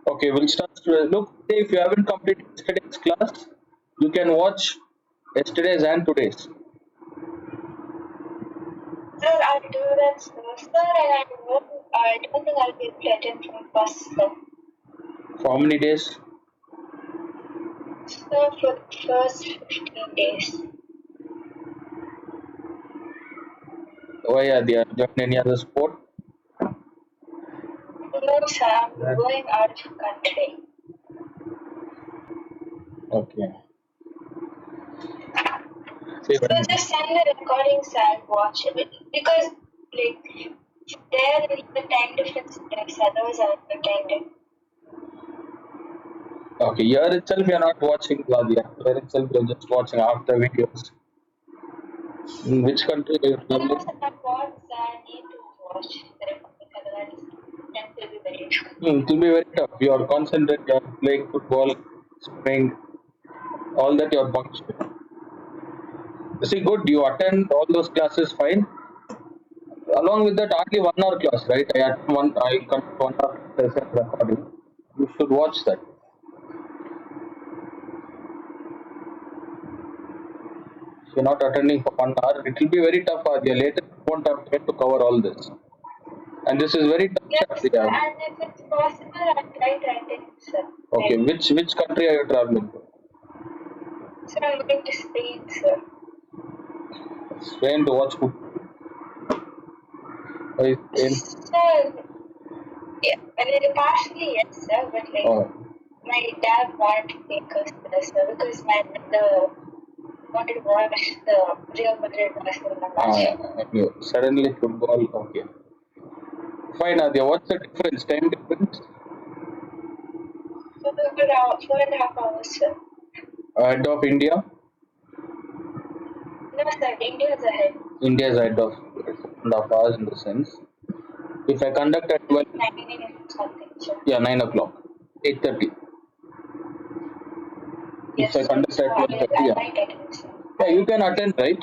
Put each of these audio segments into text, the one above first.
Okay, we'll start. Look, if you haven't completed yesterday's class, you can watch yesterday's and today's. Sir, I'll do that, sir. Sir, and I don't think I'll be able to attend from first, sir. For how many days? Sir, for the first 15 days. Why are they joining any other sport? No, sir, I'm going out of country. Okay. So just send the recordings, I'll watch it. Because, like, there is the time difference, yes, otherwise I'll be attending. Okay, here itself you're not watching Claudia. Here itself you're just watching after videos. In which country are you traveling? Otherwise, I need to watch the recording, otherwise, then it will be very difficult. It will be very tough. You are concentrated, you are playing football, swimming, all that you are punctual. See, good, you attend all those classes fine. Along with that, hardly 1 hour class, right? I conduct 1 hour session recording. You should watch that. If you're not attending for 1 hour, it will be very tough. Later, you won't have time to cover all this. And this is very tough. Yes, sir, and if it's possible, I'll try to attend, sir. Okay, which country are you traveling to? Sir, I'm going to Spain, sir. Spain to watch football. Spain. Sir, yeah, partially yes, sir, but like my dad wanted to take us there, sir, because my mother wanted to watch the Real Madrid Barcelona match. Suddenly football. Okay. Fine, Adya. What's the difference? Time difference? 4.5 hours, sir. Ahead of India? No, sir, India is ahead. India is ahead of 4.5 hours in the sense. If I conduct at 12, 9 something, sir. yeah, 9 o'clock, 8:30. Yes, if I conduct so at 12:30, I yeah. might attend, sir. Yeah, you can attend, right?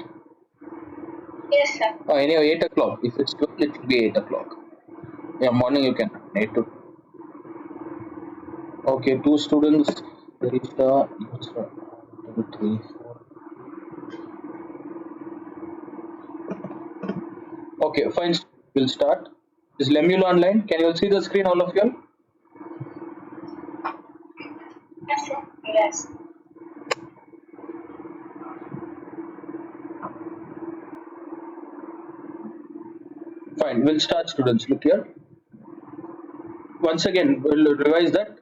Yes, sir. Oh, anyway, 8 o'clock. If it's 12, it will be 8 o'clock. Yeah, morning you can attend 8 to. Okay, two students. Barista, user, 2, 3, 4. Okay, fine. We'll start. Is Lemuel online? Can you all see the screen, all of you? Yes, sir. Yes. Fine, we'll start, students. Look here. Once again, we'll revise that.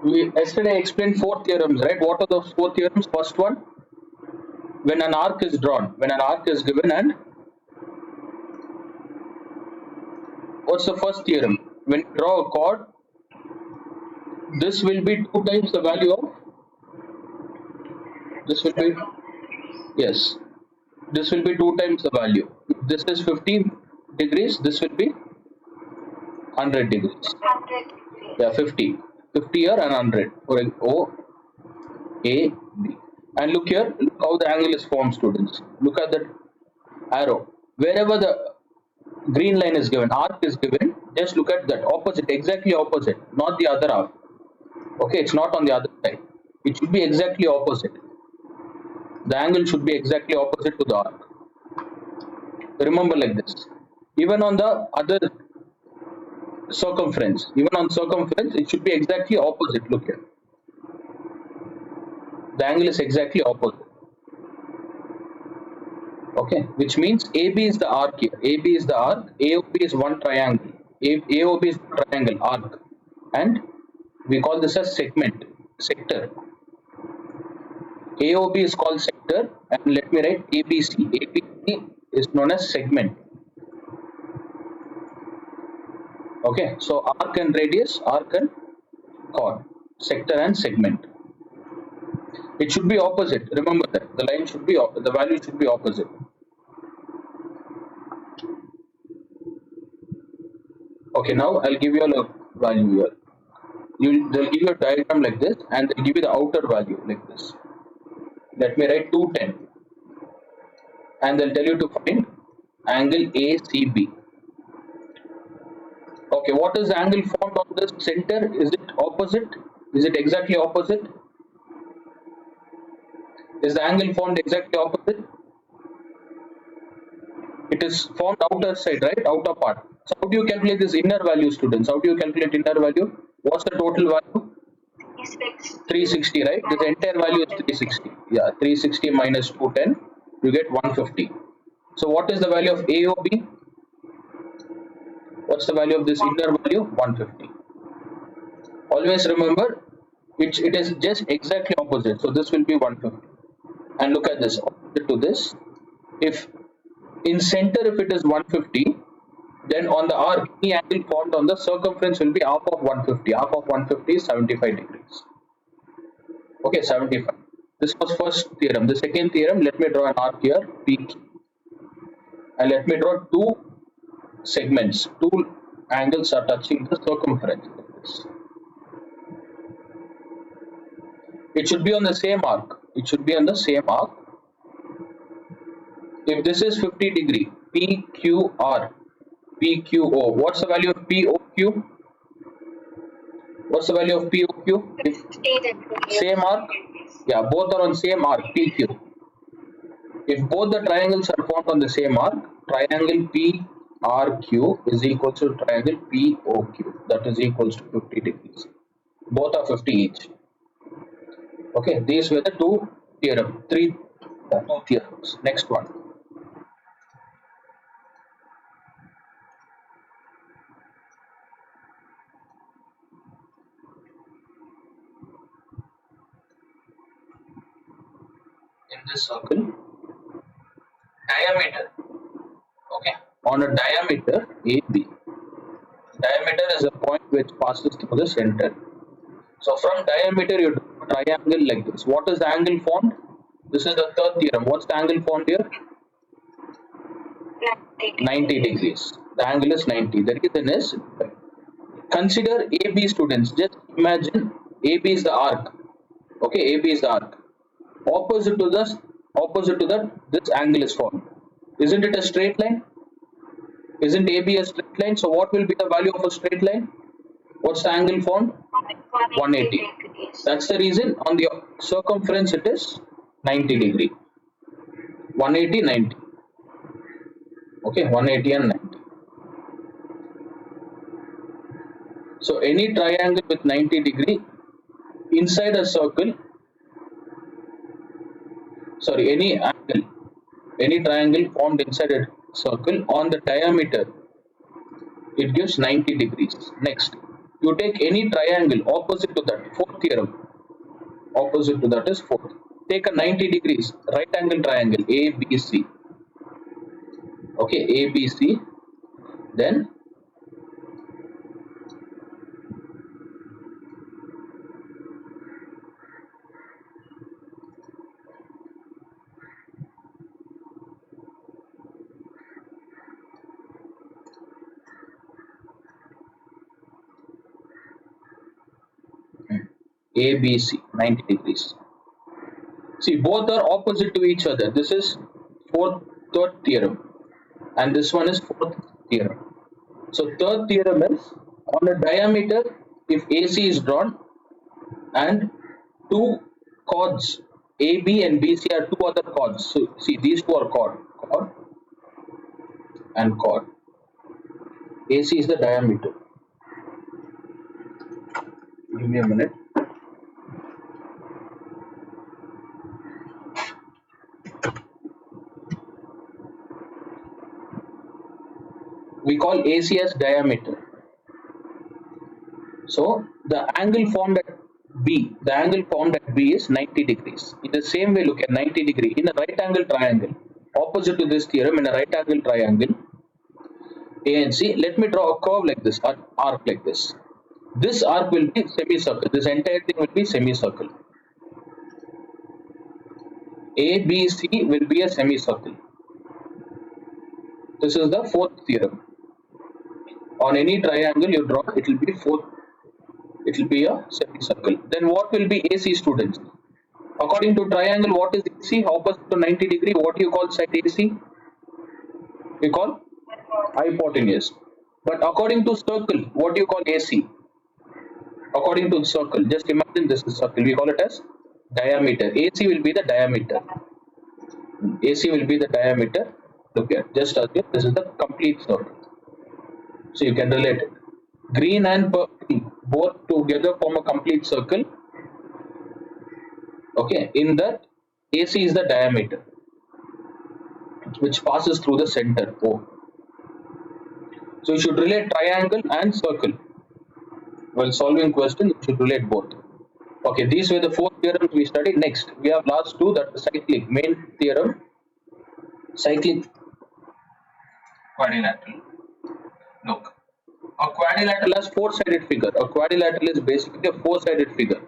We yesterday explained 4 theorems, right? What are those 4 theorems? First one, when an arc is drawn, when an arc is given, and what's the first theorem? When you draw a chord, this will be 2 times the value of, this will be, yes, this will be 2 times the value. If this is 50 degrees, this will be 100 degrees. 100. Yeah, 50. 50 here and 100. For O, A, B. And look here, look how the angle is formed, students. Look at that arrow. Wherever the green line is given, arc is given, just look at that opposite, exactly opposite, not the other arc. Okay, it's not on the other side. It should be exactly opposite. The angle should be exactly opposite to the arc. Remember like this. Even on the other circumference, it should be exactly opposite. Look here. The angle is exactly opposite. Okay, which means AB is the arc here. AB is the arc. AOB is one triangle. AOB is triangle arc, and we call this as segment, sector. AOB is called sector, and let me write ABC. ABC is known as segment. Okay, so arc and radius, arc and chord, sector and segment. It should be opposite. Remember that the line should be the value should be opposite. Okay, now I'll give you a value here. They'll give you a diagram like this, and they'll give you the outer value like this. Let me write 210, and they'll tell you to find angle ACB. Okay, what is the angle formed on this center? Is it opposite? Is it exactly opposite? Is the angle formed exactly opposite? It is formed outer side, right? Outer part. So how do you calculate this inner value, students? How do you calculate inner value? What's the total value? 360, right? This entire value is 360. Yeah, 360 minus 210, you get 150. So what is the value of AOB? What's the value of this inner value? 150. Always remember, it is just exactly opposite. So this will be 150. And look at this, opposite to this. If in center, if it is 150, then on the arc, any angle formed on the circumference will be half of 150. Half of 150 is 75 degrees. Okay, 75. This was first theorem. The second theorem, let me draw an arc here, PQ. And let me draw two segments. Two angles are touching the circumference of this. It should be on the same arc. It should be on the same arc. If this is 50 degree, PQR, PQO, what's the value of POQ? What's the value of POQ? Same arc? Yeah, both are on same arc, PQ. If both the triangles are formed on the same arc, triangle PRQ is equal to triangle POQ. That is equals to 50 degrees. Both are 50 each. Okay, these were the two theorems. Next one. In this circle, diameter. Okay, on a diameter AB. Diameter is a point which passes through the center. So from diameter you draw a triangle like this. What is the angle formed? This is the third theorem. What's the angle formed here? 90 degrees. The angle is 90. The reason is, consider AB, students. Just imagine AB is the arc. Okay, AB is the arc. Opposite to that, this angle is formed. Isn't it a straight line? Isn't AB a straight line? So what will be the value of a straight line? What's the angle formed? 180. That's the reason on the circumference it is 90 degree. 180, 90. Okay, 180 and 90. So any triangle with 90 degree inside a circle, any triangle formed inside a circle on the diameter, it gives 90 degrees. Next, you take any triangle opposite to that, fourth theorem. Opposite to that is fourth. Take a 90 degrees right angle triangle ABC. Okay, ABC. Then ABC 90 degrees. See, both are opposite to each other. This is third theorem, and this one is fourth theorem. So third theorem is, on a diameter, if AC is drawn and two chords AB and BC are two other chords. So see, these two are chord and chord. AC is the diameter. Give me a minute. We call AC as diameter. So the angle formed at B, is 90 degrees. In the same way, look at 90 degree in a right angle triangle. Opposite to this theorem, in a right angle triangle A and C, let me draw a curve like this, or arc like this. This arc will be semicircle. This entire thing will be semicircle. ABC will be a semicircle. This is the fourth theorem. On any triangle you draw, it will be a semicircle. Then what will be AC, students? According to triangle, what is AC? Opposite to 90 degree, what do you call side AC? You call hypotenuse. But according to circle, what do you call AC? According to the circle, just imagine this is circle. We call it as diameter. AC will be the diameter. AC will be the diameter. Look here, just assume this is the complete circle. So you can relate it. Green and purple both together form a complete circle. Okay, in that AC is the diameter which passes through the center O. So you should relate triangle and circle. While solving question, you should relate both. Okay, these were the four theorems we studied. Next, we have last two, that is cyclic main theorem, cyclic quadrilateral. Look, a quadrilateral has four-sided figure. A quadrilateral is basically a four-sided figure.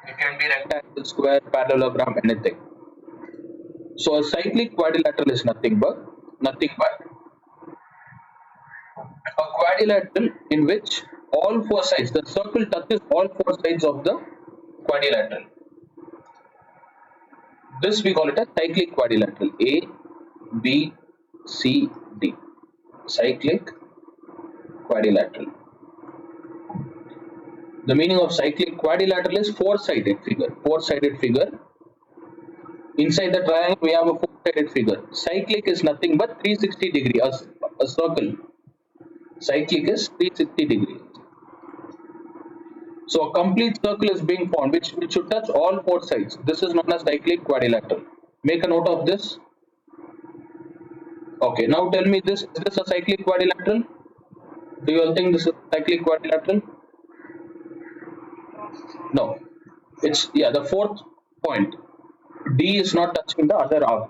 It can be rectangle, square, parallelogram, anything. So a cyclic quadrilateral is nothing but a quadrilateral in which all four sides, the circle touches all four sides of the quadrilateral. This we call it a cyclic quadrilateral. A, B, C, D. Cyclic quadrilateral. The meaning of cyclic quadrilateral is four-sided figure. Four-sided figure. Inside the triangle, we have a four-sided figure. Cyclic is nothing but 360 degree. A circle. Cyclic is 360 degrees. So a complete circle is being formed, which should touch all four sides. This is known as cyclic quadrilateral. Make a note of this. Okay, now tell me this. Is this a cyclic quadrilateral? Do you all think this is a cyclic quadrilateral? No. It's, yeah, the fourth point. D is not touching the other arc,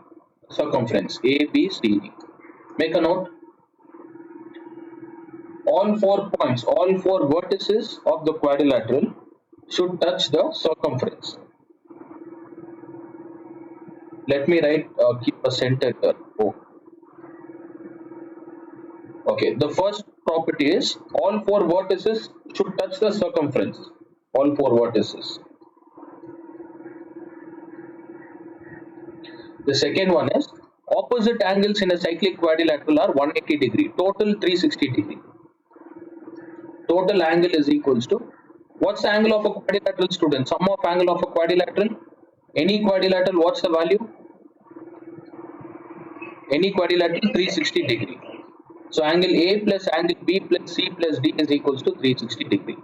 circumference. A, B, C, D. Make a note. All 4 points, all 4 vertices of the quadrilateral should touch the circumference. Let me write, keep a center here. O. Okay, the first property is all 4 vertices should touch the circumference. All 4 vertices. The second one is opposite angles in a cyclic quadrilateral are 180 degree, total 360 degree. Total angle is equals to, what's the angle of a quadrilateral, student? Sum of angle of a quadrilateral. Any quadrilateral, what's the value? Any quadrilateral, 360 degree. So angle A plus angle B plus C plus D is equals to 360 degree.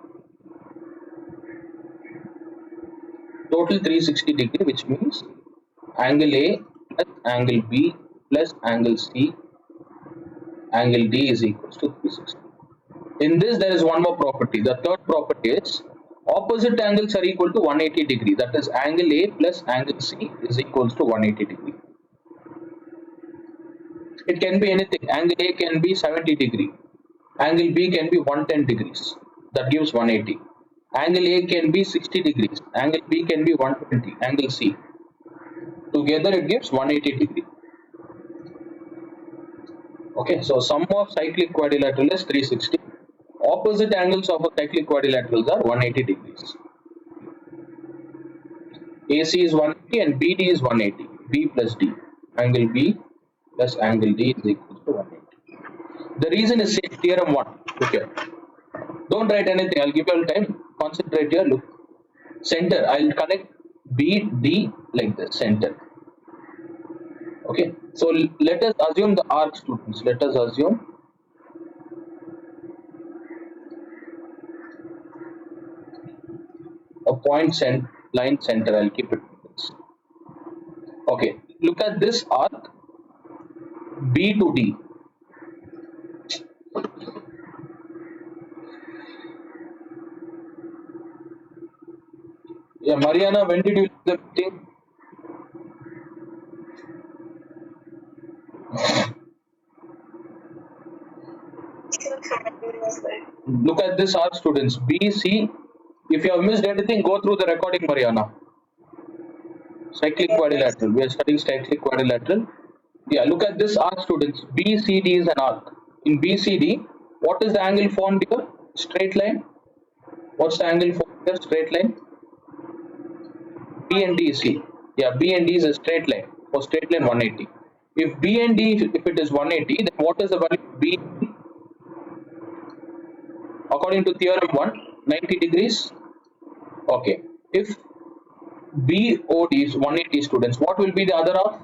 Total 360 degree, which means angle A plus angle B plus angle C, angle D is equals to 360. In this, there is one more property. The third property is opposite angles are equal to 180 degree. That is, angle A plus angle C is equals to 180 degree. It can be anything. Angle A can be 70 degree. Angle B can be 110 degrees. That gives 180. Angle A can be 60 degrees. Angle B can be 120. Angle C. Together it gives 180 degree. Okay, so sum of cyclic quadrilateral is 360. Opposite angles of a cyclic quadrilaterals are 180 degrees. AC is 180 and BD is 180. B plus D. Angle B plus angle D is equal to 180. The reason is same, theorem 1. Look here. Don't write anything. I'll give you all time. Concentrate here. Look. Center. I'll connect B, D like this. Center. Okay. So let us assume the arc, students. Let us assume a point line center. I'll keep it. Okay. Look at this arc B to D. Yeah, Mariana, when did you leave the meeting? Look at this arc, students. B, C. If you have missed anything, go through the recording, Mariana. Cyclic quadrilateral. We are studying cyclic quadrilateral. Yeah, look at this arc, students. BCD is an arc. In BCD, what is the angle formed here? Straight line. What's the angle formed here? Straight line. B and D, see. Yeah, B and D is a straight line. For straight line, 180. If B and D, if it is 180, then what is the value of B? According to theorem 1, 90 degrees. Okay. If BOD is 180 students, what will be the other half?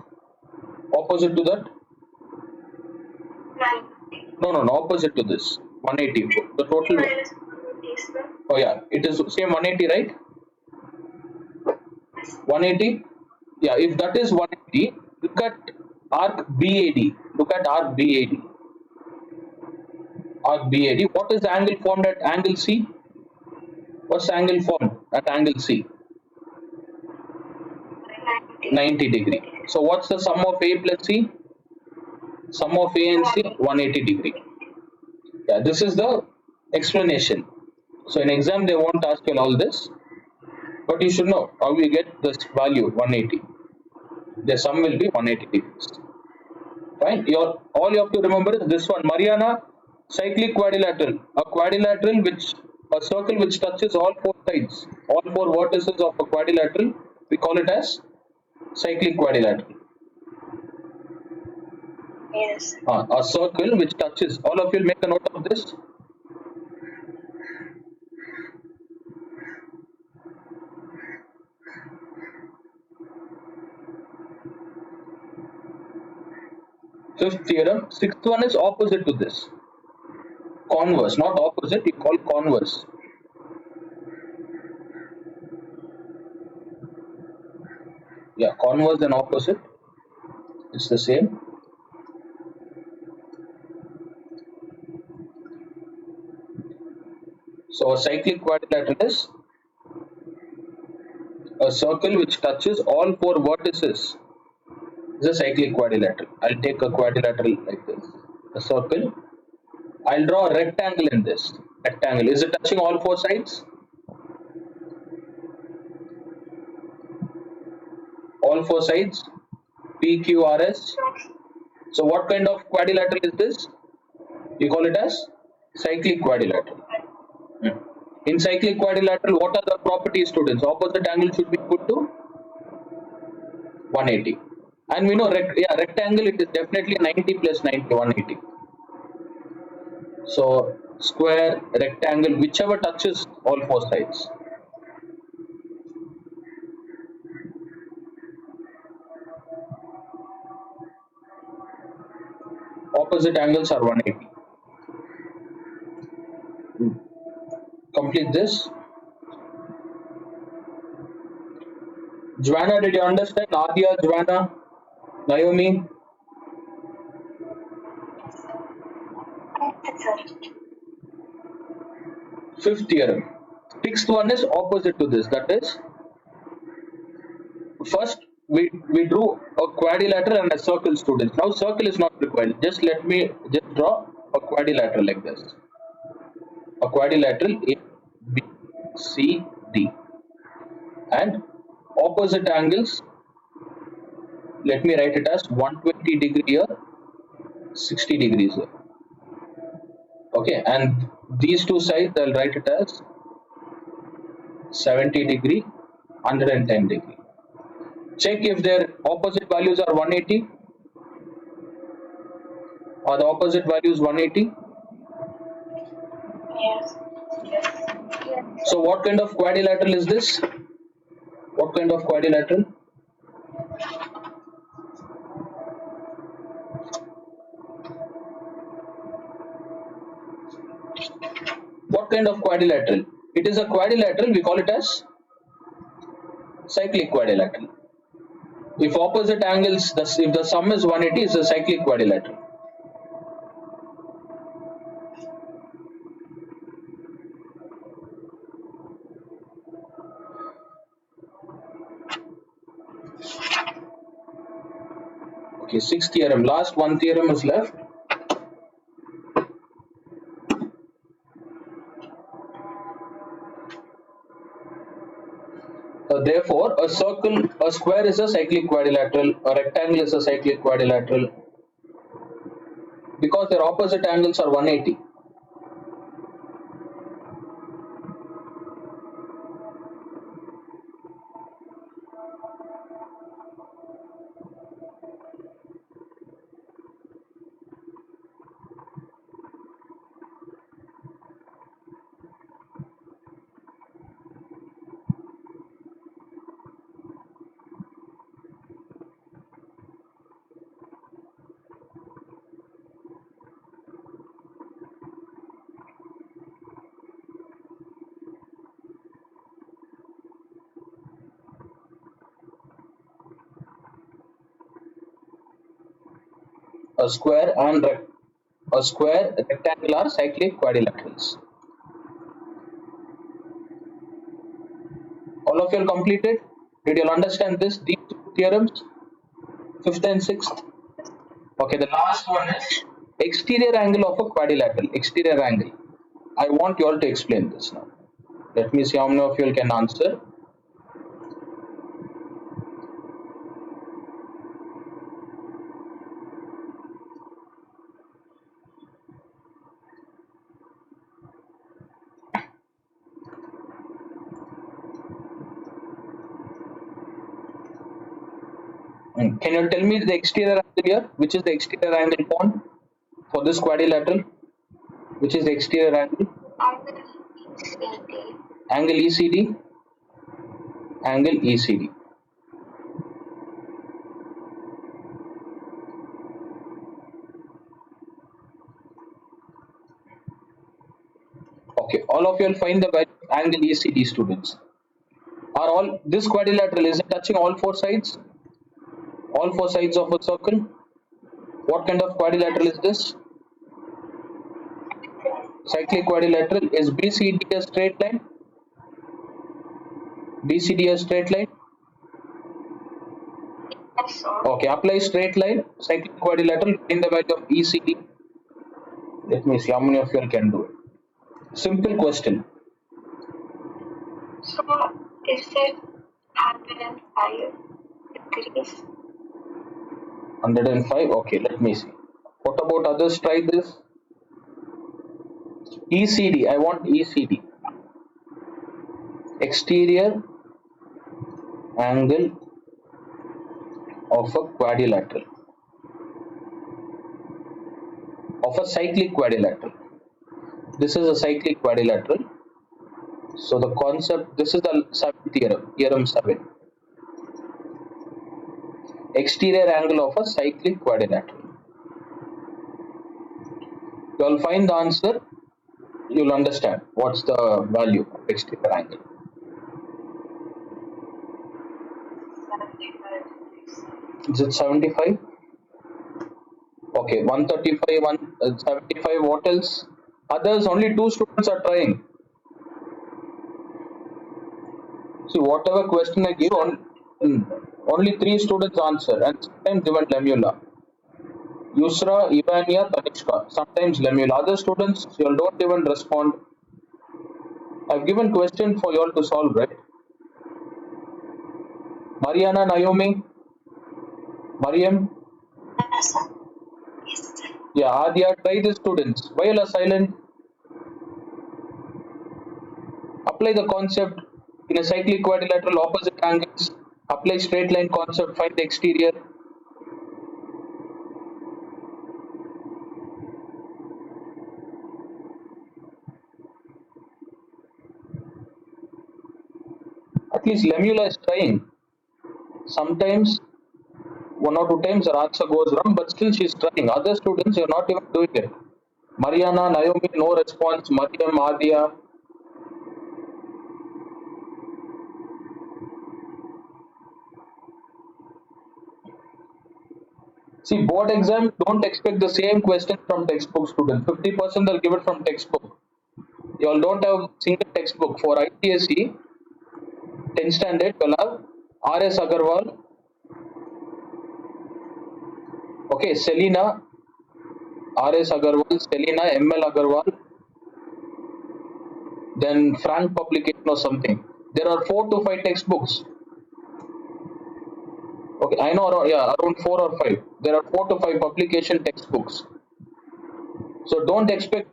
Opposite to that? 90. No, opposite to this. 180. The total. Minus 180, sir. Oh, yeah. It is same 180, right? 180. Yeah, if that is 180, look at arc BAD. Look at arc BAD. Arc BAD. What is the angle formed at angle C? What's the angle formed at angle C? 90. 90 degree. So what's the sum of A plus C? Sum of A and C, 180 degree. Yeah, this is the explanation. So in exam they won't ask you all this, but you should know how you get this value 180. The sum will be 180 degrees. Fine. All you have to remember is this one, Mariana cyclic quadrilateral. A quadrilateral a circle which touches all four sides, all four vertices of a quadrilateral, we call it as cyclic quadrilateral. Yes. A circle which touches, all of you will make a note of this. Fifth theorem. Sixth one is opposite to this. Converse, not opposite, you call converse. Yeah, converse and opposite, it's the same. So a cyclic quadrilateral is a circle which touches all four vertices. Is a cyclic quadrilateral. I'll take a quadrilateral like this. A circle. I'll draw a rectangle in this. Rectangle. Is it touching all four sides? All four sides. PQRS. So what kind of quadrilateral is this? You call it as cyclic quadrilateral. In cyclic quadrilateral, what are the properties, students? Opposite angle should be equal to 180. And we know rectangle, it is definitely 90 plus 90, 180. So square, rectangle, whichever touches all four sides. Opposite angles are 180. Complete this. Joanna, did you understand? Nadia, Joanna, Naomi? Yes, sir. Fifth theorem. Sixth one is opposite to this. That is, first we drew a quadrilateral and a circle, students. Now circle is not required. Just let me just draw a quadrilateral like this. A quadrilateral A, B, C, D. And opposite angles, let me write it as 120 degree here, 60 degrees here. Okay, and these two sides I'll write it as 70 degree, 110 degree. Check if their opposite values are 180. Are the opposite values 180? Yes. Yes. So what kind of quadrilateral is this? What kind of quadrilateral? What kind of quadrilateral? It is a quadrilateral, we call it as cyclic quadrilateral. If opposite angles, if the sum is 180, it's a cyclic quadrilateral. Okay, sixth theorem. Last one theorem is left. Therefore, a square is a cyclic quadrilateral, a rectangle is a cyclic quadrilateral because their opposite angles are 180. a square and a square, rectangular, cyclic quadrilaterals. All of you all completed? Did you all understand this? These two theorems, fifth and sixth. Okay, the last one is exterior angle of a quadrilateral. Exterior angle. I want you all to explain this now. Let me see how many of you all can answer. Can you tell me the exterior angle here? Which is the exterior angle point for this quadrilateral? Which is the exterior angle? Angle ECD. Angle ECD. Angle ECD. Okay, all of you will find the value of angle ECD, students. Are all this quadrilateral, is it touching all four sides? All four sides of a circle? What kind of quadrilateral is this? Cyclic quadrilateral. Is BCD a straight line? BCD a straight line? Yes, sir. Okay, apply straight line, cyclic quadrilateral, find the value of ECD. Let me see how many of you all can do it. Simple question. So, is it 105 degrees? 105. Okay, let me see. What about others? Try this. ECD. I want ECD. Exterior angle of a quadrilateral. Of a cyclic quadrilateral. This is a cyclic quadrilateral. So the concept, this is the seventh theorem, theorem 7. Exterior angle of a cyclic quadrilateral. You will find the answer, you will understand what's the value of exterior angle. 75 degrees. Is it 75? Okay, 135, 175. What else? Others, only 2 students are trying. See, whatever question I give, only 3 students answer, and sometimes given Lemula. Yusra, Ivania, Tanishka. Sometimes Lemula. Other students, you all don't even respond. I've given question for you all to solve, right? Mariana, Naomi, Mariam. Yes, sir. Yes, sir. Yeah, Adya, try this, students. Why you are silent? Apply the concept in a cyclic quadrilateral, opposite angles. Apply straight line concept, find the exterior. At least Lemula is trying. Sometimes, 1 or 2 times her answer goes wrong, but still she's trying. Other students, you're not even doing it. Mariana, Naomi, no response. Mariam, Adya. See, board exam, don't expect the same question from textbook, students. 50% they'll give it from textbook. You all don't have single textbook. For ICSE, 10th standard, you'll have R.S. Agarwal. Okay, Selina, R.S. Agarwal, Selina, M.L. Agarwal. Then Frank publication or something. There are 4 to 5 textbooks. Okay, I know, around 4 or 5. There are 4 to 5 publication textbooks. So don't expect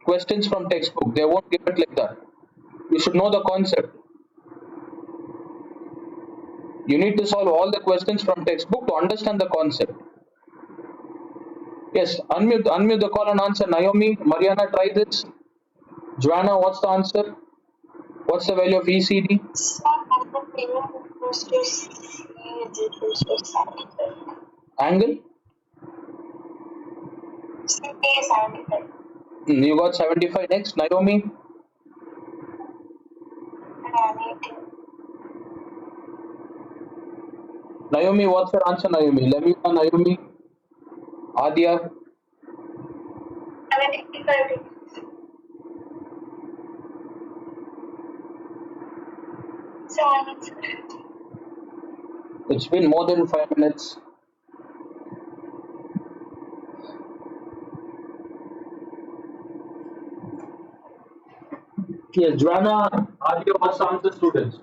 questions from textbook. They won't give it like that. You should know the concept. You need to solve all the questions from textbook to understand the concept. Yes, unmute the call and answer. Naomi, Mariana, try this. Joanna, what's the answer? What's the value of ECD? So, I think we are supposed to see is equals to 75. Angle? 75. You got 75 next. Naomi? And I'm 18. Naomi, what's your answer, Naomi? Lemula, Naomi? Adya? 75 degrees. So I mean, sir. It's been more than 5 minutes. Yes, Joanna, Adya, what's the answer, students?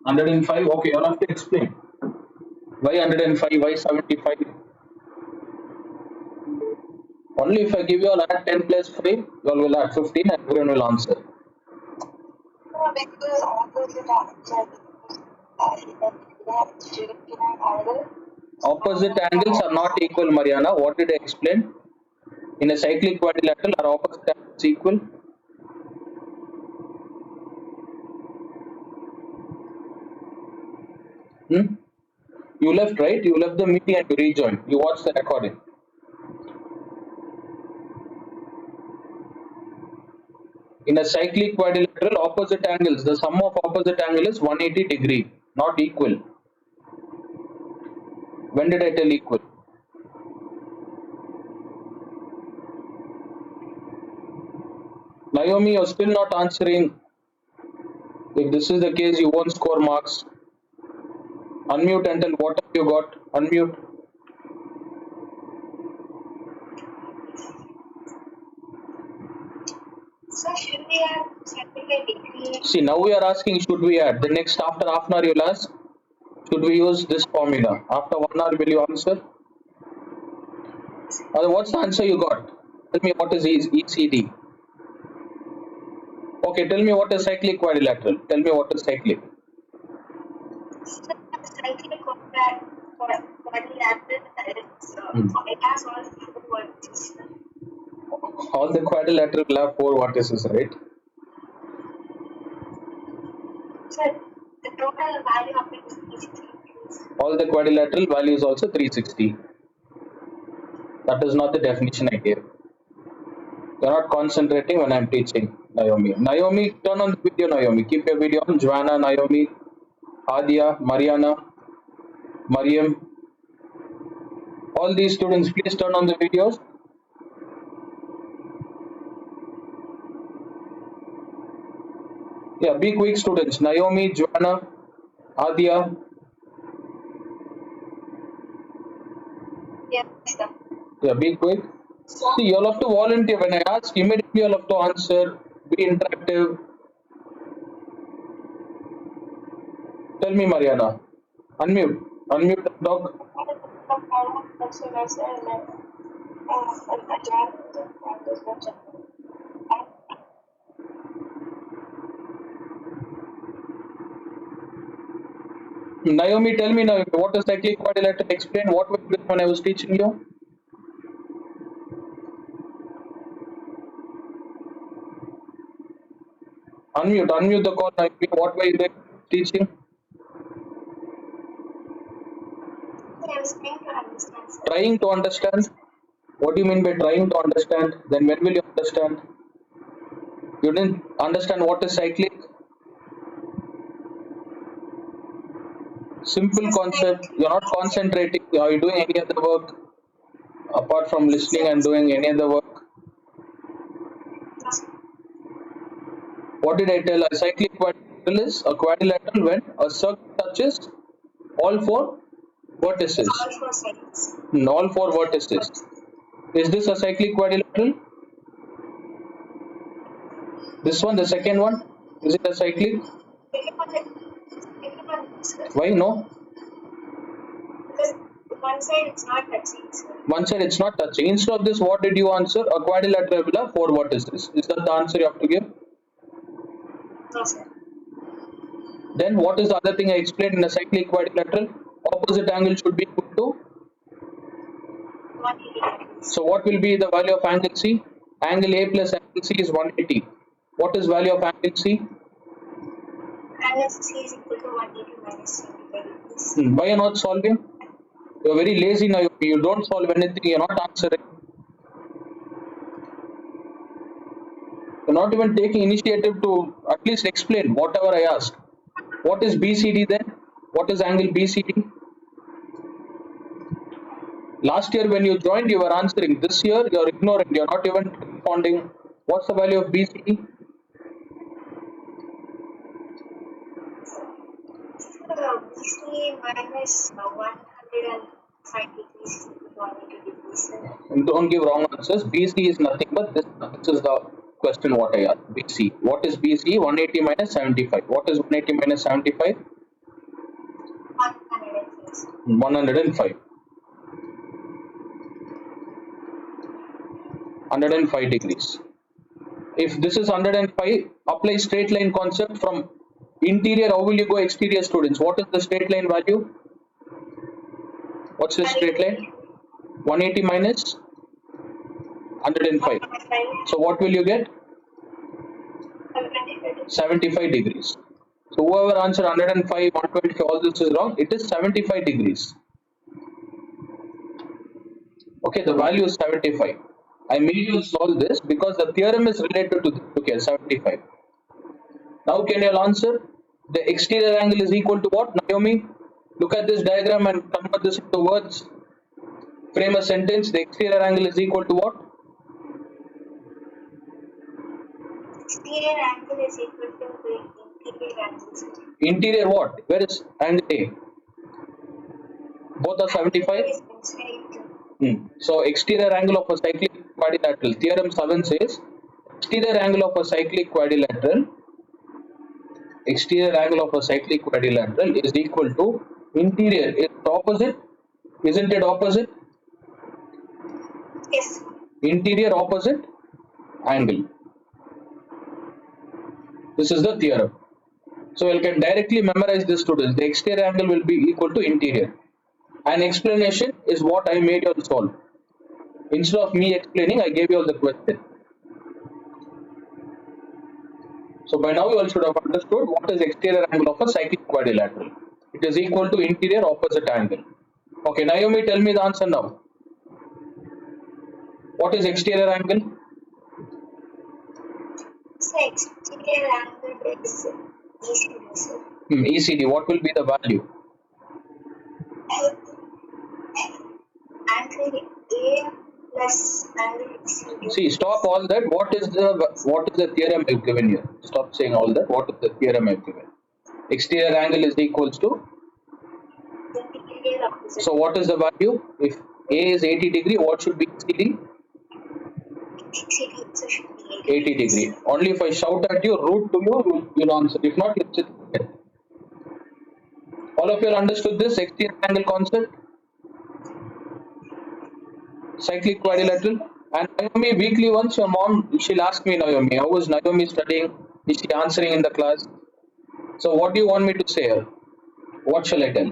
105. Okay, you'll have to explain. Why 105? Why 75? Only if I give you all add 10 plus 5, you all will add 15 and everyone will answer. Because opposite Opposite angles are not equal, Mariana. What did I explain? In a cyclic quadrilateral, are opposite angles equal? You left, right? You left the meeting and you rejoined. You watched the recording. In a cyclic quadrilateral, opposite angles, the sum of opposite angle is 180 degree, not equal. When did I tell equal? Naomi, you're still not answering. If this is the case, you won't score marks. Unmute and tell what have you got. Unmute. So should we have 75 degrees? See, now we are asking should we add. The next after half an hour you'll ask, should we use this formula? After 1 hour will you answer? What's the answer you got? Tell me what is ECD. Okay, tell me what is cyclic quadrilateral. Tell me what is cyclic. Cyclic quadrilateral, it has all 4 vertices. All the quadrilateral will have 4 vertices, right? So the total value of it is 360 degrees. All the quadrilateral value is also 360. That is not the definition I gave. You're not concentrating when I'm teaching, Naomi. Naomi, turn on the video, Naomi. Keep your video on. Joanna, Naomi, Adia, Mariana, Mariam. All these students, please turn on the videos. Yeah, be quick, students. Naomi, Joanna, Adia. Yes, sir. Yeah, be quick. See, you'll have to volunteer. When I ask, immediately you'll have to answer. Be interactive. Tell me, Mariana. Unmute. Unmute the dog. Naomi, tell me now, what is cyclic quadrilateral? Explain what was it when I was teaching you. Unmute the call. Naomi. What were you teaching? I was trying to understand. Trying to understand. What do you mean by trying to understand? Then when will you understand? You didn't understand what is cyclic? Simple concept. You're not concentrating. Are you doing any other work apart from listening and doing any other work? What did I tell? A cyclic quadrilateral is a quadrilateral when a circle touches all 4 vertices. All 4 sides. All 4 vertices. Is this a cyclic quadrilateral? This one, the second one, is it a cyclic? Why no? Because one side it's not touching. One side it's not touching. Instead of this, what did you answer? A quadrilateral will have 4 vertices. Is that the answer you have to give? No, sir. Then what is the other thing I explained in a cyclic quadrilateral? Opposite angle should be equal to. 180 degrees. So what will be the value of angle C? Angle A plus angle C is 180. What is value of angle C? Angle C is equal to 180 minus 75 degrees. Why are you not solving? You're very lazy now. You don't solve anything. You're not answering. You're not even taking initiative to at least explain whatever I ask. What is BCD then? What is angle BCD? Last year when you joined, you were answering. This year, you're ignoring. You're not even responding. What's the value of BCE? BCE minus 105 degrees, 180 degrees. Don't give wrong answers. BCE is nothing but this. This is the question what I asked. BCE. What is BCE? 180 minus 75. What is 180 minus 75? 105. 105 degrees. If this is 105, apply straight line concept from interior. How will you go exterior, students? What is the straight line value? What's the straight line? 180 minus 105. So what will you get? 75 degrees. So whoever answered 105, 120, all this is wrong. It is 75 degrees. Okay, the value is 75. I made you solve this because the theorem is related to this. Okay, 75. Now can you all answer? The exterior angle is equal to what, Naomi? Look at this diagram and convert this into words. Frame a sentence. The exterior angle is equal to what? Exterior angle is equal to the interior angle. Interior what? Where is angle A? Both are 75? So exterior angle of a cyclic quadrilateral. Theorem 7 says exterior angle of a cyclic quadrilateral is equal to interior. It's opposite. Isn't it opposite? Yes. Interior opposite angle. This is the theorem. So you can directly memorize this, students. The exterior angle will be equal to interior. An explanation is what I made you solve. Instead of me explaining, I gave you all the question. So by now you all should have understood what is exterior angle of a cyclic quadrilateral. It is equal to interior opposite angle. Okay, Naomi, tell me the answer now. What is exterior angle? So exterior angle is ECD. ECD. What will be the value? Angle A plus angle ECD. See, stop all that. What is the theorem I've given you? Stop saying all that. What is the theorem I've given? Exterior angle is equals to. Interior opposite. So what is the value? If A is 80 degree, what should be ECD? ECD also should be 80 degree. Only if I shout at you, root to you, you'll answer. If not, you'll sit there. All of you understood this exterior angle concept? Cyclic quadrilateral. And Naomi, weekly once your mom, she'll ask me, Naomi, how was Naomi studying? Is she answering in the class? So what do you want me to say her? What shall I tell?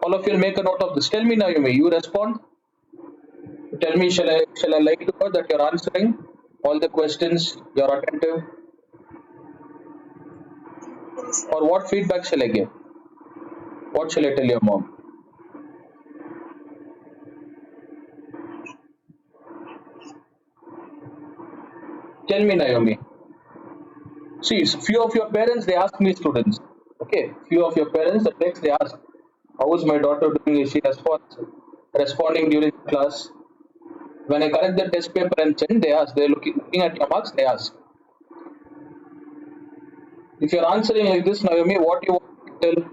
All of you will make a note of this. Tell me, Naomi, you respond. Tell me, shall I like to her that you're answering all the questions, you're attentive? Or what feedback shall I give? What shall I tell your mom? Tell me, Naomi. See, few of your parents, they ask me, students. Okay, few of your parents, the text they ask, how is my daughter doing? Is she responding during class? When I correct the test paper and send, they ask, they're looking at your marks, they ask. If you're answering like this, Naomi, what do you want to tell?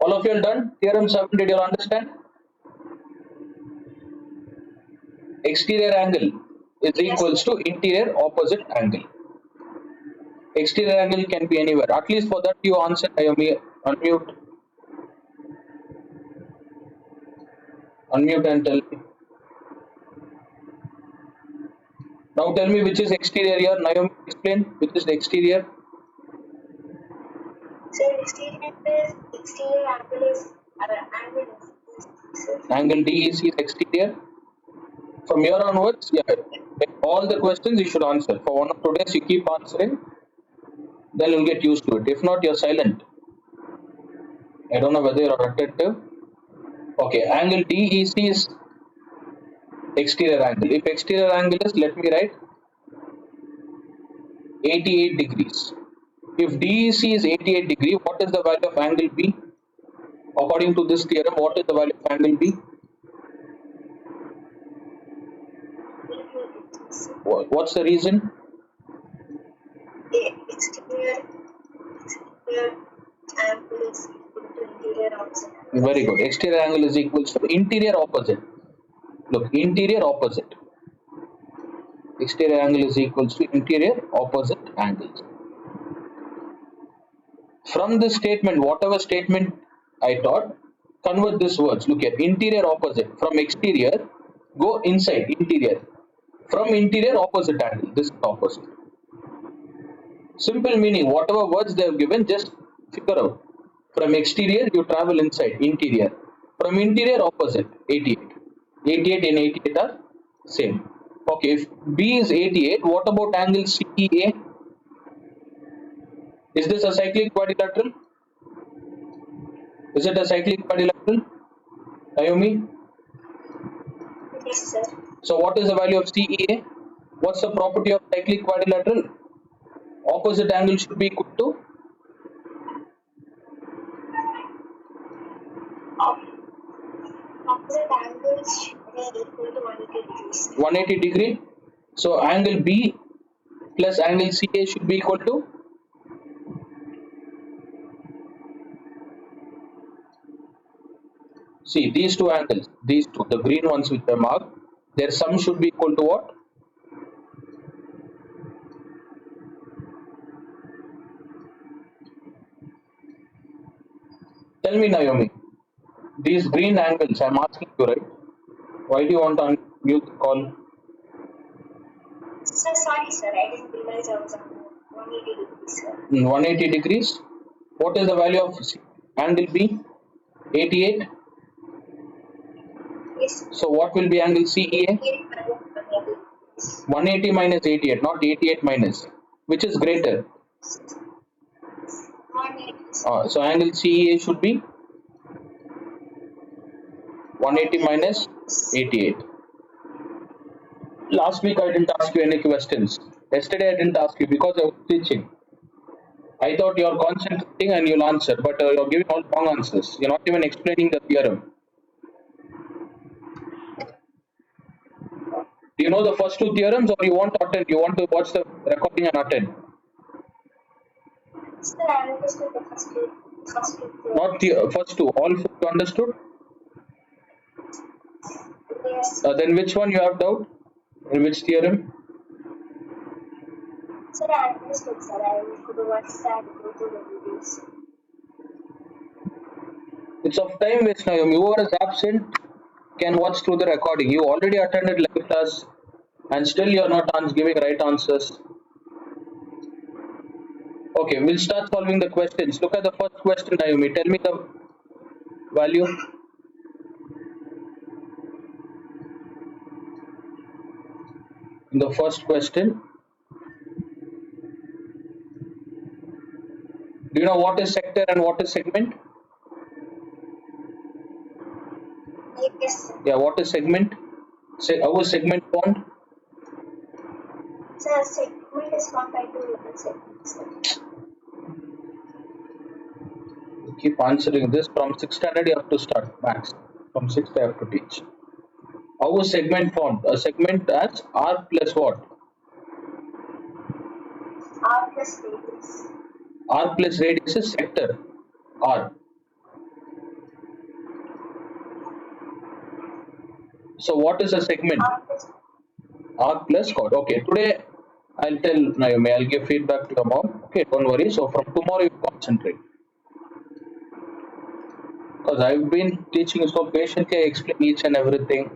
All of you are done? Theorem 7, did you understand? Exterior angle is equals to interior opposite angle. Exterior angle can be anywhere. At least for that you answer, Naomi. Unmute. Unmute and tell me. Now tell me which is exterior here. Naomi, explain which is the exterior. So exterior angle is Angle DEC is exterior. From here onwards, yeah, all the questions you should answer. For 1 or 2 days, you keep answering. Then you'll get used to it. If not, you're silent. I don't know whether you're attentive. Okay, angle DEC is exterior angle. If exterior angle is, let me write 88 degrees. If DEC is 88 degree, what is the value of angle B? According to this theorem, what is the value of angle B? What's the reason? Exterior angle is equal to interior opposite. Very good. Exterior angle is equal to interior opposite. Look, interior opposite. Exterior angle is equal to interior opposite angles. From this statement, whatever statement I taught, convert this words. Look at interior opposite. From exterior, go inside interior. From interior opposite angle. This is opposite. Simple meaning, whatever words they have given, just figure out. From exterior, you travel inside interior. From interior, opposite 88. 88 and 88 are same. Okay, if B is 88, what about angle CEA? Is this a cyclic quadrilateral? Is it a cyclic quadrilateral? Ayumi? Yes, sir. So what is the value of CEA? What's the property of cyclic quadrilateral? Opposite angle should be equal to Opposite angles should be equal to 180 degrees. 180 degree. So angle B plus angle CA should be equal to see these two angles, these two, the green ones which are marked, their sum should be equal to what? Tell me, Naomi. These green angles, I'm asking you, right? Why do you want to unmute the call? Sir, sorry, sir. I didn't realize I was on 180 degrees, sir. 180 degrees. What is the value of angle B? 88. Yes, sir. So what will be angle CEA? 180 minus 88, not 88 minus. Which is greater? 180. So angle CEA should be 180 minus 88. Last week I didn't ask you any questions. Yesterday I didn't ask you because I was teaching. I thought you're concentrating and you'll answer, but you're giving all wrong answers. You're not even explaining the theorem. Do you know the first two theorems, or you want to attend? You want to watch the recording and attend? Sir, I understood the first two. Not the first two. All four you understood? Yes. Then which one you have doubt? In which theorem? Sir, I understood, sir. I could watch that go to the videos. It's of time waste now. Whoever is absent can watch through the recording. You already attended live class and still you're not giving right answers. Okay, we'll start solving the questions. Look at the first question, Naomi. Tell me the value. In the first question, do you know what is sector and what is segment? Yes, sir. Yeah, what is segment? How is segment formed? Sir, segment is formed by two level segments, sir. You keep answering this. From 6th standard you have to start max. From 6th I have to teach. How is segment formed? A segment as R plus what? R plus radius. R plus radius is sector. R. So what is a segment? R plus chord. Okay, today I'll tell Naomi, I'll give feedback to your mom. Okay, don't worry. So from tomorrow you concentrate. Because I've been teaching so patiently, I explain each and everything.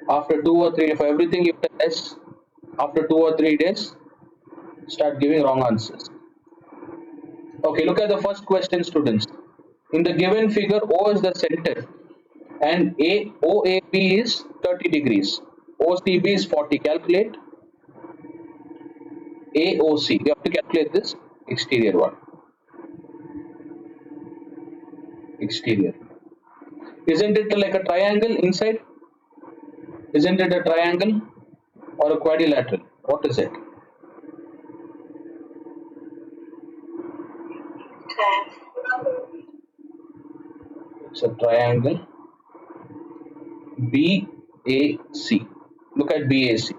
After 2 or 3, if everything you tell us, after 2 or 3 days, start giving wrong answers. Okay, look at the first question, students. In the given figure, O is the center and OAB is 30 degrees. OCB is 40. Calculate AOC. You have to calculate this exterior one. Exterior. Isn't it like a triangle inside? Isn't it a triangle or a quadrilateral? What is it? It's a triangle. BAC. Look at BAC.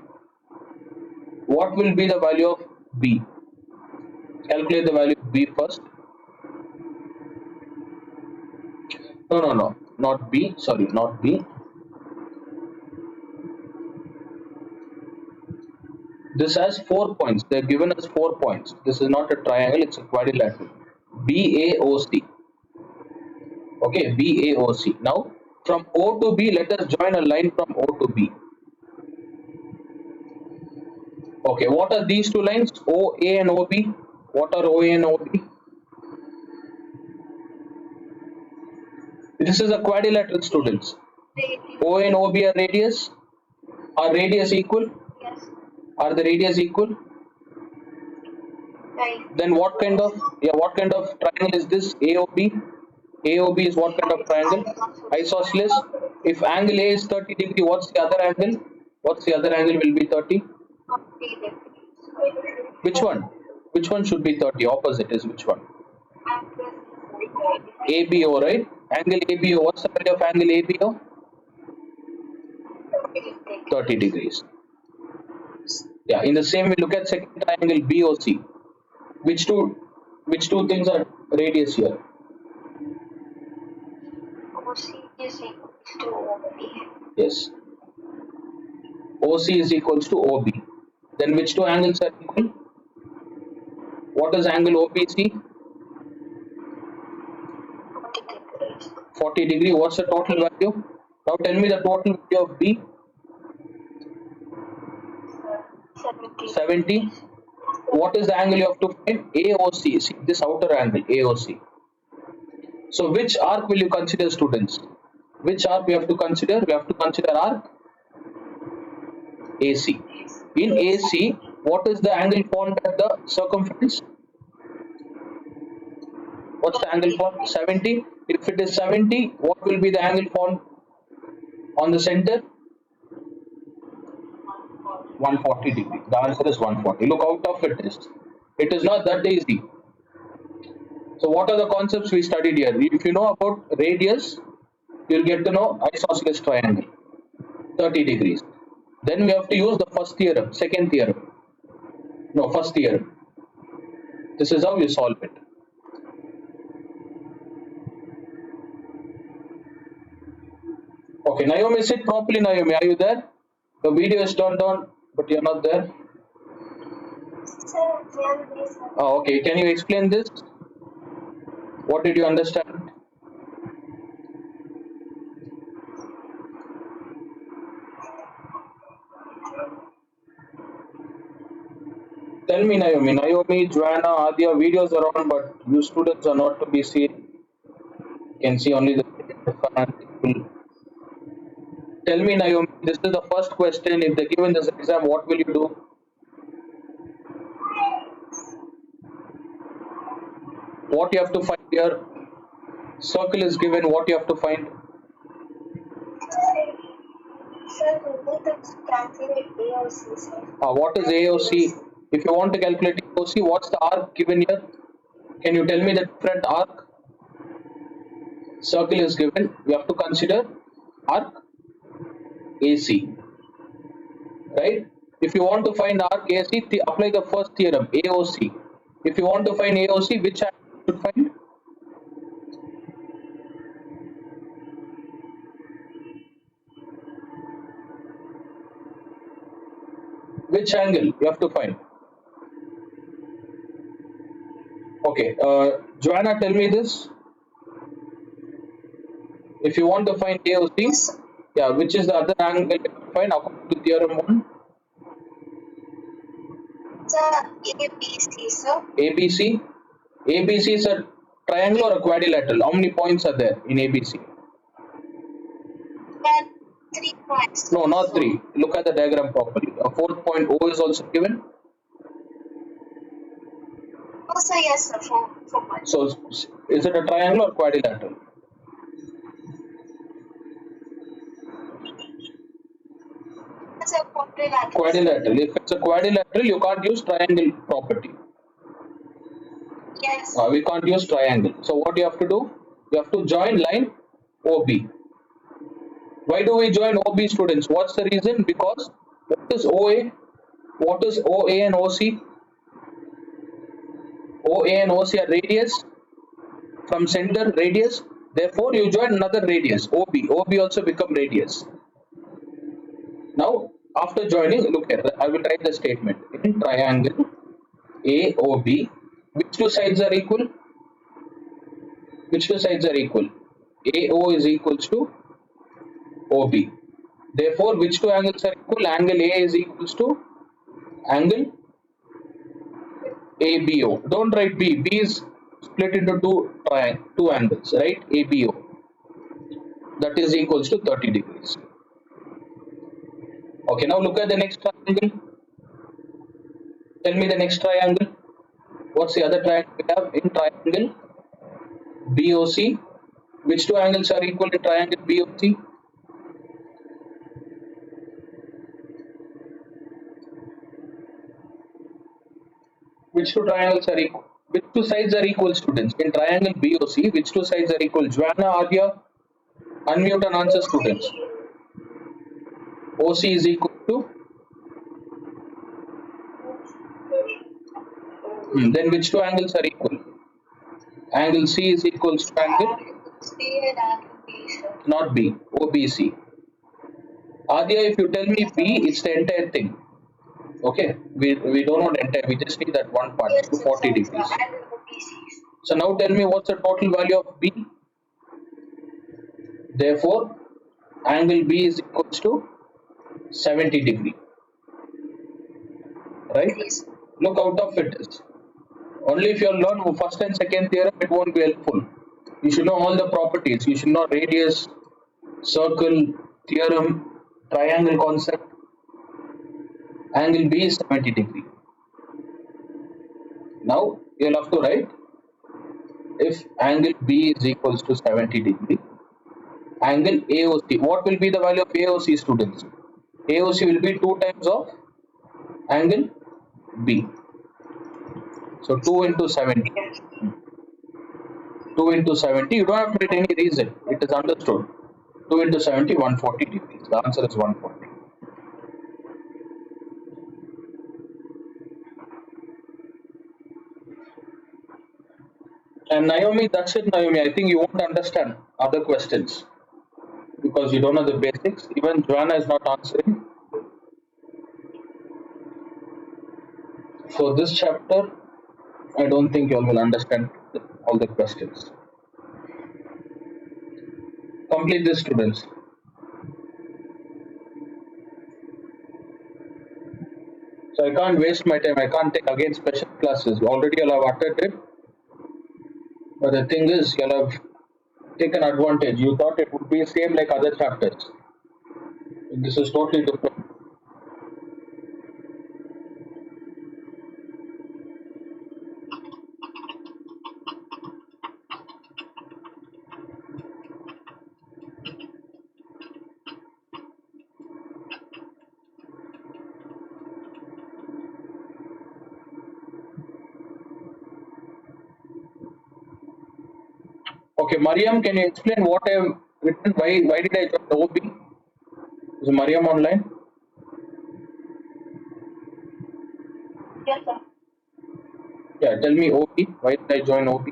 What will be the value of B? Calculate the value of B first. No. Not B. Sorry, not B. This has 4 points. They're given us 4 points. This is not a triangle, it's a quadrilateral. BAOC. Okay, BAOC. Now, from O to B, let us join a line from O to B. Okay, what are these two lines? OA and OB. What are OA and OB? This is a quadrilateral, students. OA and OB are radius. Are radius equal? Yes. Are the radius equal? Right. Then what kind of triangle is this? AOB. AOB is what kind of triangle? Isosceles. If angle A is 30 degree, what's the other angle? What's the other angle will be 30? Which one? Which one should be 30? Opposite is which one? ABO, right? Angle ABO. What's the value of angle ABO? 30 degrees. Yeah. In the same way, look at second triangle BOC. Which two things are radius here? OC is equal to OB. Yes. OC is equals to OB. Then which two angles are equal? What is angle OPC? 40 degrees. 40 degree. What's the total value? Now tell me the total value of B. 70. 70. What is the angle you have to find? AOC. See this outer angle, AOC. So which arc will you consider, students? Which arc we have to consider? We have to consider arc AC. In AC, what is the angle formed at the circumference? What's the angle formed? 70. If it is 70, what will be the angle formed on the center? 140 degree. The answer is 140. Look how tough it is. It is not that easy. So what are the concepts we studied here? If you know about radius, you'll get to know isosceles triangle, 30 degrees. Then we have to use the first theorem, second theorem. No, first theorem. This is how you solve it. Okay, Naomi, sit properly, Naomi. Are you there? The video is turned on, but you're not there. Oh, okay. Can you explain this? What did you understand? Tell me, Naomi. Naomi, Joanna, Adya, videos are on, but you students are not to be seen. You can see only the people. Tell me, Naomi, this is the first question. If they given this exam, what will you do? What you have to find here? Circle is given. What you have to find? Sir, we need to calculate AOC, sir. What is AOC? If you want to calculate AOC, what's the arc given here? Can you tell me the different arc? Circle is given. We have to consider arc AC. Right? If you want to find arc AC, apply the first theorem, AOC. If you want to find AOC, which angle you should find? Which angle you have to find? Okay, Joanna, tell me this. If you want to find AOC, yeah, which is the other angle you have to find according to theorem 1? ABC, sir. ABC. ABC is a triangle or a quadrilateral? How many points are there in ABC? There 3 points. No, not 3. Look at the diagram properly. A fourth point O is also given. Also, yes, sir, 4 points. So, is it a triangle or quadrilateral? Quadrilateral. If it's a quadrilateral, you can't use triangle property. Yes. We can't use triangle. So what you have to do? You have to join line OB. Why do we join OB, students? What's the reason? Because what is OA? What is OA and OC? OA and OC are radius from center radius. Therefore, you join another radius OB. OB also become radius. Now, after joining, look here. I will write the statement. In triangle AOB, which two sides are equal? Which two sides are equal? AO is equals to OB. Therefore, which two angles are equal? Angle A is equals to angle ABO. Don't write B. B is split into two angles, right? ABO. That is equals to 30 degrees. Okay, now look at the next triangle. Tell me the next triangle. What's the other triangle we have? In triangle BOC, which two angles are equal in triangle BOC? Which two triangles are equal? Which two sides are equal, students? In triangle BOC, which two sides are equal? Joanna, Arya, unmute and answer, students. OC is equal to? Then which two angles are equal? Angle C is equals to angle? C and angle B, sir. Not B, OBC. Adya, if you tell me B, it's the entire thing. Okay, we don't want entire, we just need that one part, Yes, to 40 sir. degrees. Angle OBCs. So now tell me what's the total value of B? Therefore, angle B is equals to 70 degree. Right? Yes. Look out of it is. Only if you learn first and second theorem, it won't be helpful. You should know all the properties. You should know radius, circle, theorem, triangle concept. Angle B is 70 degree. Now you'll have to write if angle B is equals to 70 degree, angle AOC. What will be the value of AOC, students? AOC will be 2 times of angle B. So 2 into 70. 2 into 70, you don't have to write any reason. It is understood. 2 into 70, 140 degrees. The answer is 140. And Naomi, that's it, Naomi. I think you won't understand other questions because you don't know the basics. Even Joanna is not answering. So this chapter, I don't think you all will understand all the questions. Complete this, students. So I can't waste my time. I can't take again special classes. Already you'll have attended. But the thing is, you'll have taken advantage. You thought it would be same like other chapters. This is totally different. Okay, Mariam, can you explain what I have written? Why did I join OB? Is Mariam online? Yes, sir. Yeah, tell me OB. Why did I join OB?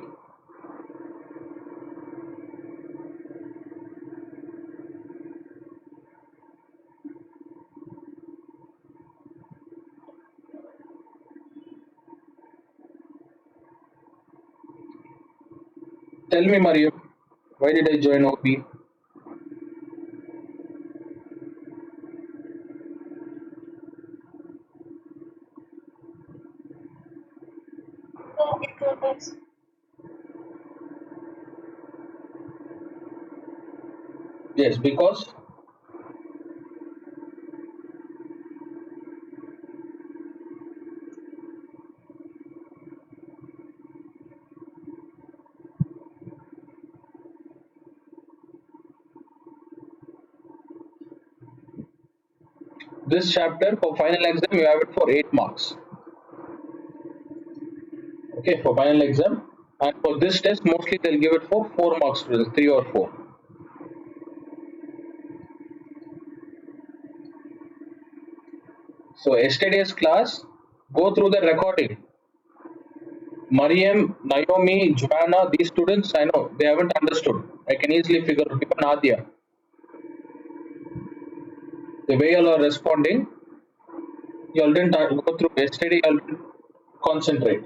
Tell me, Mariam. Why did I join OB? So it was Yes, because this chapter for final exam you have it for 8 marks. Okay, for final exam. And for this test, mostly they'll give it for 4 marks to 3 or 4. So yesterday's class, go through the recording. Mariam, Naomi, Joanna, these students, I know, they haven't understood. I can easily figure out, even Nadia. The way you are responding, you all didn't go through yesterday, you all didn't concentrate.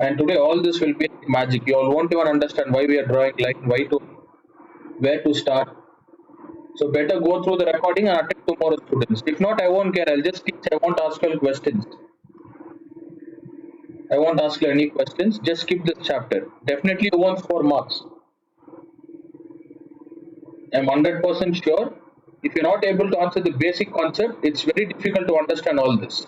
And today all this will be magic. You all won't even understand why we are drawing line, where to start. So better go through the recording and attend tomorrow, students. If not, I won't care. I'll just teach. I won't ask you questions. I won't ask you any questions. Just skip this chapter. Definitely you won't score marks. I'm 100% sure. If you're not able to answer the basic concept, it's very difficult to understand all this.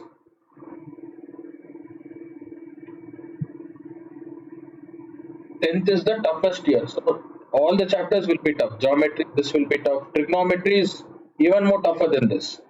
Tenth is the toughest year. So all the chapters will be tough. Geometry, this will be tough. Trigonometry is even more tougher than this.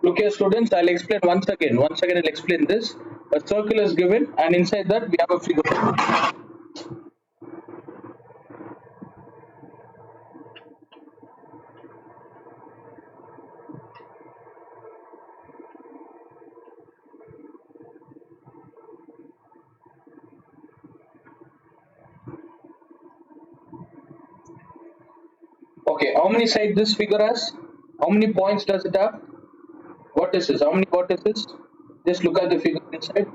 Look here, students, I'll explain once again. Once again, I'll explain this. A circle is given, and inside that, we have a figure. Okay, how many sides this figure has? How many points does it have? What is this? How many vertices? Just look at the figure inside.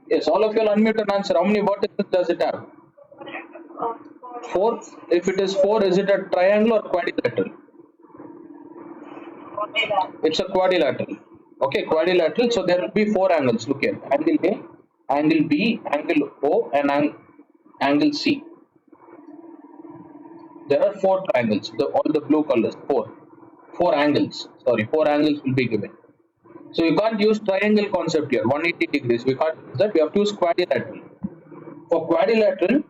Yes, all of you will unmute and answer. How many vertices does it have? 4. If it is 4, is it a triangle or quadrilateral? It's a quadrilateral. Okay, quadrilateral. So there will be 4 angles. Look here. Angle A, angle B, angle O, and angle C. There are 4 triangles. All the blue colors. 4. 4 angles. Sorry, 4 angles will be given. So you can't use triangle concept here. 180 degrees. We can't use that. We have to use quadrilateral. For quadrilateral,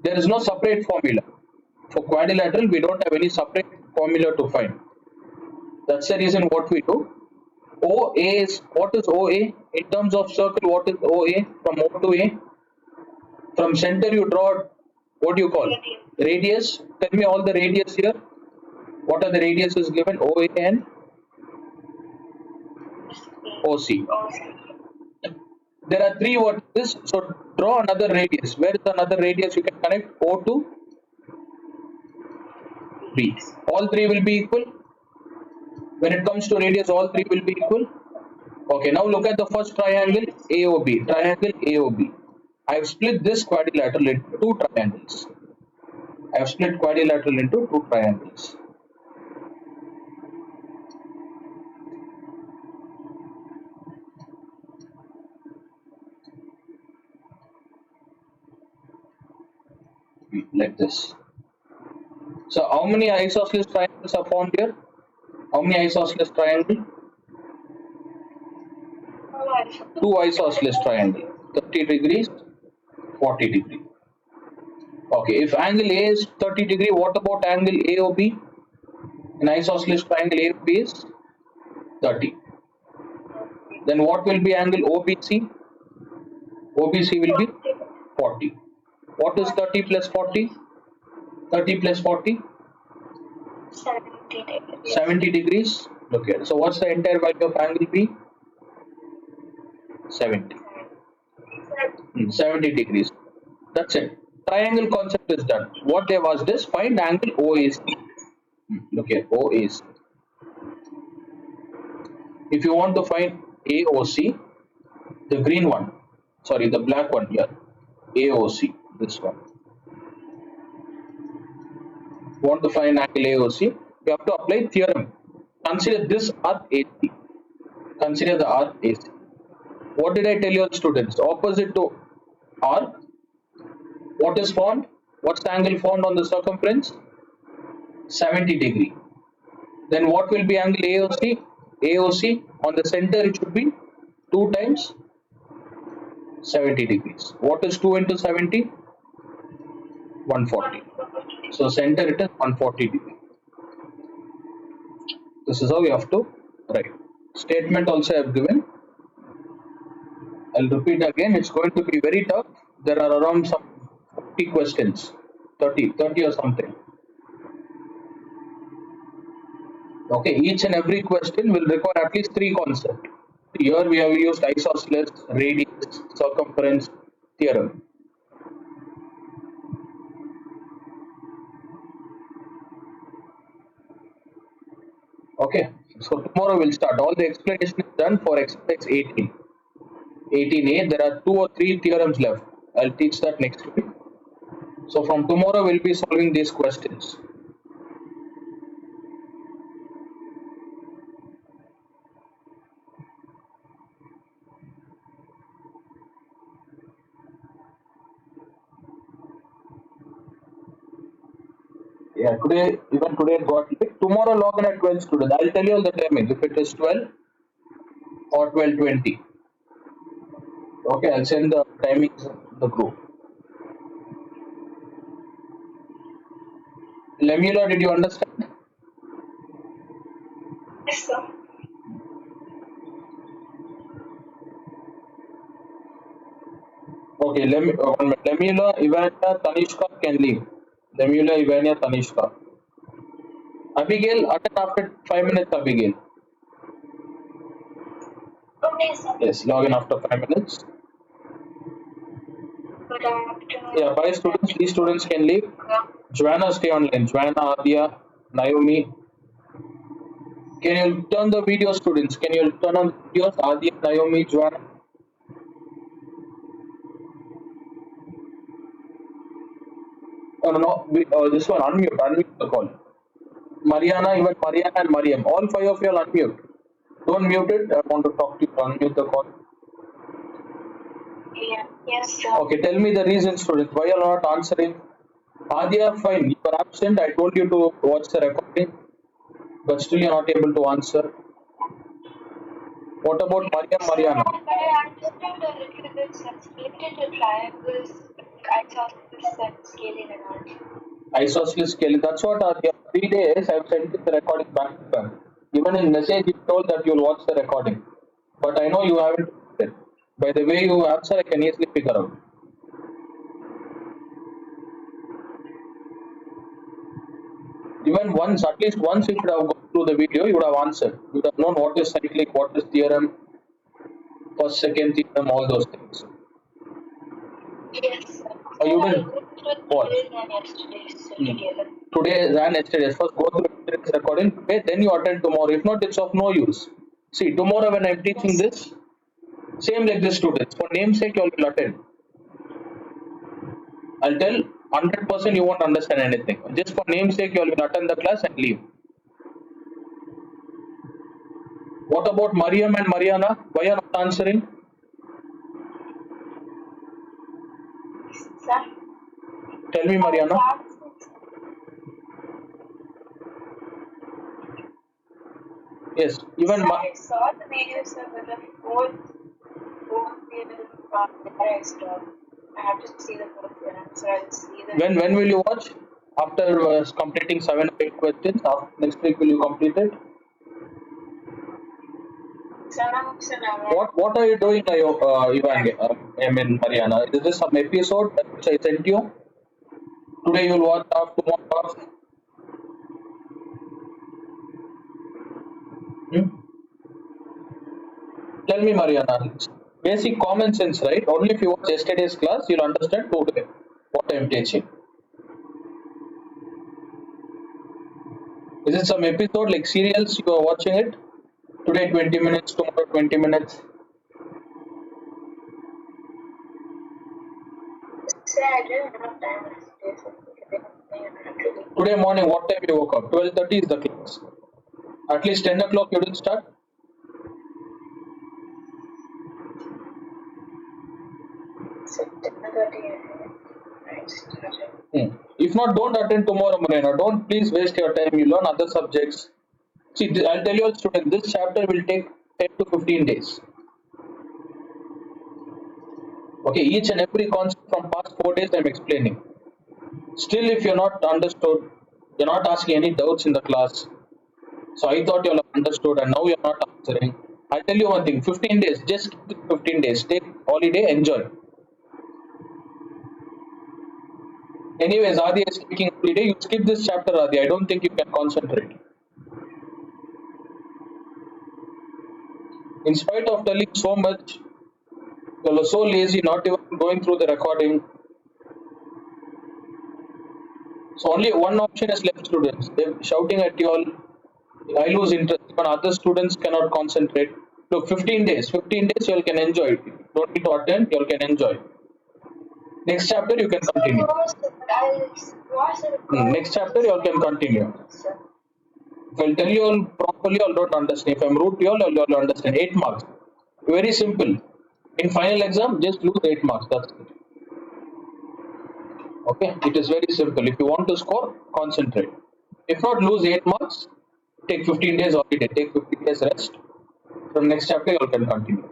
there is no separate formula. For quadrilateral, we don't have any separate formula to find. That's the reason what we do. OA is, what is OA? In terms of circle, what is OA? From O to A? From center you draw, what do you call? Radius. Tell me all the radius here. What are the radiuses given? OA and OC. There are 3 vertices, so draw another radius. Where is another radius you can connect? O to B. All 3 will be equal. When it comes to radius, all 3 will be equal. Okay, now look at the first triangle AOB. Triangle AOB. I have split this quadrilateral into two triangles. I have split quadrilateral into two triangles. Like this. So how many isosceles triangles are formed here? How many isosceles triangle? Two isosceles triangle. 30 degrees, 40 degree. Okay, if angle A is 30 degree, what about angle AOB? An isosceles triangle AOB is 30. Then what will be angle OBC? OBC will be 40. What is 30 plus 40? 30 plus 40? 70 degrees. 70 degrees. Look here. So what's the entire value of angle B? 70. 70 degrees. That's it. Triangle concept is done. What they've asked is find angle OAC. Look here, OAC. If you want to find AOC, the green one, sorry, the black one here, AOC, this one. Want to find angle AOC, you have to apply theorem. Consider this arc AC. Consider the arc AC. What did I tell your students? Opposite to arc, what is formed? What's the angle formed on the circumference? 70 degree. Then what will be angle AOC? AOC on the center it should be 2 times 70 degrees. What is 2 into 70? 140. So center it is 140 degree. This is how you have to write. Statement also I have given. I'll repeat again. It's going to be very tough. There are around some 40 questions, 30 or something. Okay, each and every question will require at least 3 concepts. Here we have used isosceles, radius, circumference, theorem. Okay, so tomorrow we'll start. All the explanation is done for exercise 18. 18A, there are 2 or 3 theorems left. I'll teach that next week. So from tomorrow we'll be solving these questions. Yeah, even today it got late. Tomorrow log in at 12 students. I'll tell you all the timing. If it is 12 or 12:20. Okay, I'll send the timings in the group. Lemula, did you understand? Yes, sir. Okay, Lemula, Ivania, Tanishka can leave. Lemula, Ivania, Tanishka. Abigail, attend after 5 minutes, Abigail. Okay, sir. Yes, log in after 5 minutes. Good afternoon. Yeah, bye students. These students can leave. Joanna, stay online. Joanna, Adia, Naomi. Can you turn the video, students? Can you turn on the videos? Adia, Naomi, Joanna. Oh, no. This one, unmute the call. Mariana, even Mariana and Mariam. All 5 of you will unmute. Don't mute it. I want to talk to you. Unmute the call. Yeah. Yes, sir. Okay, tell me the reason, students. Why you are not answering? Adia, fine. You are absent. I told you to watch the recording, but still you are not able to answer. What about Mariana? But I understand a little bit, sir. Split into triangles, isosceles, and scaling and all. Isosceles scaling. That's what Adia. 3 days I have sent you the recording back to them. Even in message, you told that you'll watch the recording, but I know you haven't. By the way you answer, I can easily figure out. Even once, at least once, you should have gone through the video, you would have answered. You would have known what is cyclic, what is theorem, first, second theorem, all those things. Yes, sir. You didn't watch. Today and yesterday. First go through yesterday's recording today, then you attend tomorrow. If not, it's of no use. See, tomorrow when I'm teaching Yes. this, same like this, students. For namesake, you all will attend. I'll tell 100% you won't understand anything. Just for namesake, you all will attend the class and leave. What about Mariam and Mariana? Why are not answering? Sir, Tell me, Mariana. Yes, even sir, I saw the video, sir, but the fourth video I stopped. I have to see the fourth one, so I'll see the. when will you watch? After completing 7 or 8 questions, after next week will you complete it? What are you doing, I mean Mariana? Is this some episode which I sent you? Today you'll watch half, tomorrow half. Hmm? Tell me, Mariana. It's basic common sense, right? Only if you watch yesterday's class, you'll understand today what I'm teaching. Is it some episode like serials you are watching it? Today 20 minutes, tomorrow 20 minutes. Sir, I didn't have time yesterday. Today morning, what time you woke up? 12:30 is the class. At least 10 o'clock you didn't start? So 10:30 I started. If not, don't attend tomorrow, Marina. Don't please waste your time. You learn other subjects. See, I'll tell you all, student, this chapter will take 10 to 15 days. Okay, each and every concept from past 4 days I'm explaining. Still, if you're not understood, you're not asking any doubts in the class. So I thought you all have understood and now you're not answering. I'll tell you one thing, 15 days, just keep it 15 days. Take holiday, enjoy. Anyways, Adi is taking holiday. You skip this chapter, Adi. I don't think you can concentrate. In spite of telling so much, you are so lazy, not even going through the recording. So only one option is left, students. They're shouting at you all. I lose interest. Even other students cannot concentrate. Look, 15 days. 15 days you all can enjoy it. Don't need to attend. You all can enjoy. Next chapter you can continue. Next chapter you all can continue. If I'll tell you all properly, all don't understand. If I'm rude to you all will understand. 8 marks. Very simple. In final exam, just lose 8 marks. That's it. Okay, it is very simple. If you want to score, concentrate. If not, lose 8 marks. Take 15 days holiday. Take 15 days rest. From next chapter, you all can continue.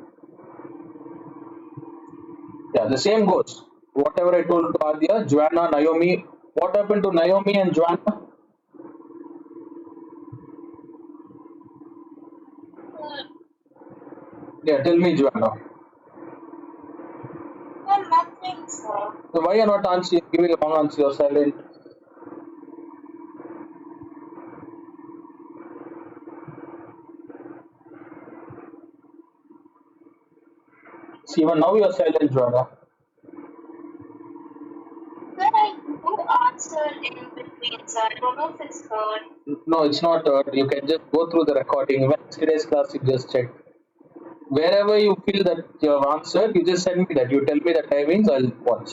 Yeah, the same goes. Whatever I told to Adya, Joanna, Naomi. What happened to Naomi and Joanna? Yeah, tell me, Joanna. Nothing, sir. So why are not answering? Giving a wrong answer. You're silent. See, even now you're silent, Joanna. Sir, I do answer in between, sir. I don't know if it's heard. No, it's not. You can just go through the recording. Even today's class, you just check. Wherever you feel that you have answered, you just send me that. You tell me the timings, I'll watch.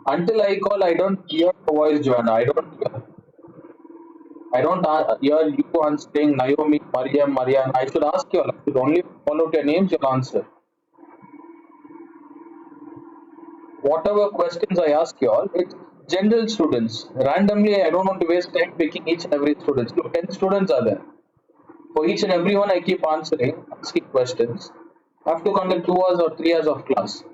Until I call, I don't hear your voice, Joanna. I don't hear. I don't hear you answering Naomi, Mariam, Marian. I should ask you all. I should only follow your names, you'll answer. Whatever questions I ask you all, it's general students. Randomly, I don't want to waste time picking each and every student. Look, 10 students are there. For each and every one, I keep answering, asking questions. I have to conduct 2 hours or 3 hours of class.